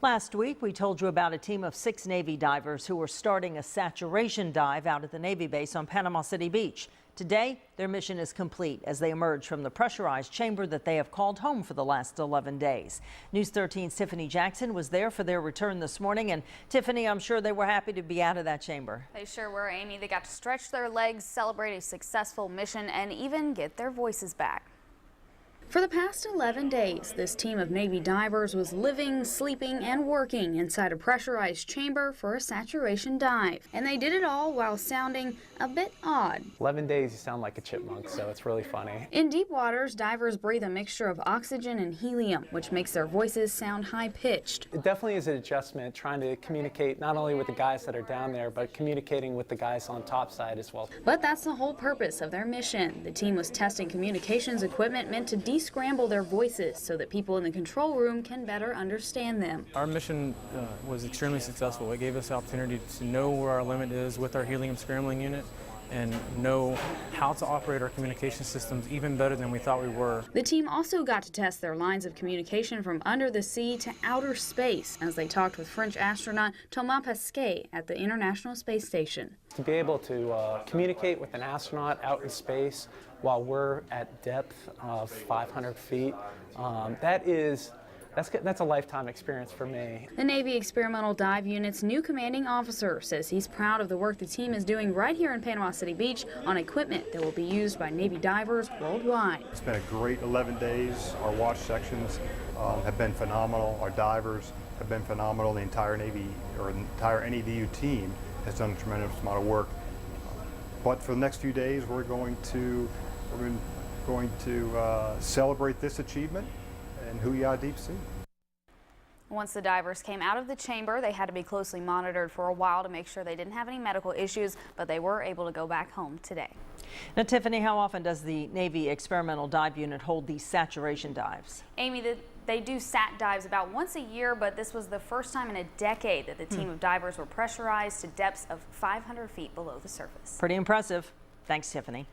Last week, we told you about a team of 6 Navy divers who were starting a saturation dive out at the Navy base on Panama City Beach. Today, their mission is complete as they emerge from the pressurized chamber that they have called home for the last 11 days. News 13's Tiffany Jackson was there for their return this morning. And Tiffany, I'm sure they were happy to be out of that chamber. They sure were, Amy. They got to stretch their legs, celebrate a successful mission, and even get their voices back. For the past 11 days, this team of Navy divers was living, sleeping, and working inside a pressurized chamber for a saturation dive. And they did it all while sounding a bit odd. 11 days, you sound like a chipmunk, so it's really funny. In deep waters, divers breathe a mixture of oxygen and helium, which makes their voices sound high-pitched. It definitely is an adjustment, trying to communicate not only with the guys that are down there, but communicating with the guys on topside as well. But that's the whole purpose of their mission. The team was testing communications equipment meant to de-scramble their voices so that people in the control room can better understand them. Our mission was extremely successful. It gave us the opportunity to know where our limit is with our helium scrambling unit and know how to operate our communication systems even better than we thought we were. The team also got to test their lines of communication from under the sea to outer space as they talked with French astronaut Thomas Pesquet at the International Space Station. To be able to communicate with an astronaut out in space while we're at depth of 500 feet, that's a lifetime experience for me. The Navy Experimental Dive Unit's new commanding officer says he's proud of the work the team is doing right here in Panama City Beach on equipment that will be used by Navy divers worldwide. It's been a great 11 days. Our watch sections have been phenomenal. Our divers have been phenomenal. The entire Navy or entire NEDU team has done a tremendous amount of work. But for the next few days, we're going to celebrate this achievement in Huya Deep Sea. Once the divers came out of the chamber, they had to be closely monitored for a while to make sure they didn't have any medical issues, but they were able to go back home today. Now, Tiffany, how often does the Navy Experimental Dive Unit hold these saturation dives? Amy, they do sat dives about once a year, but this was the first time in a decade that the team of divers were pressurized to depths of 500 feet below the surface. Pretty impressive. Thanks, Tiffany.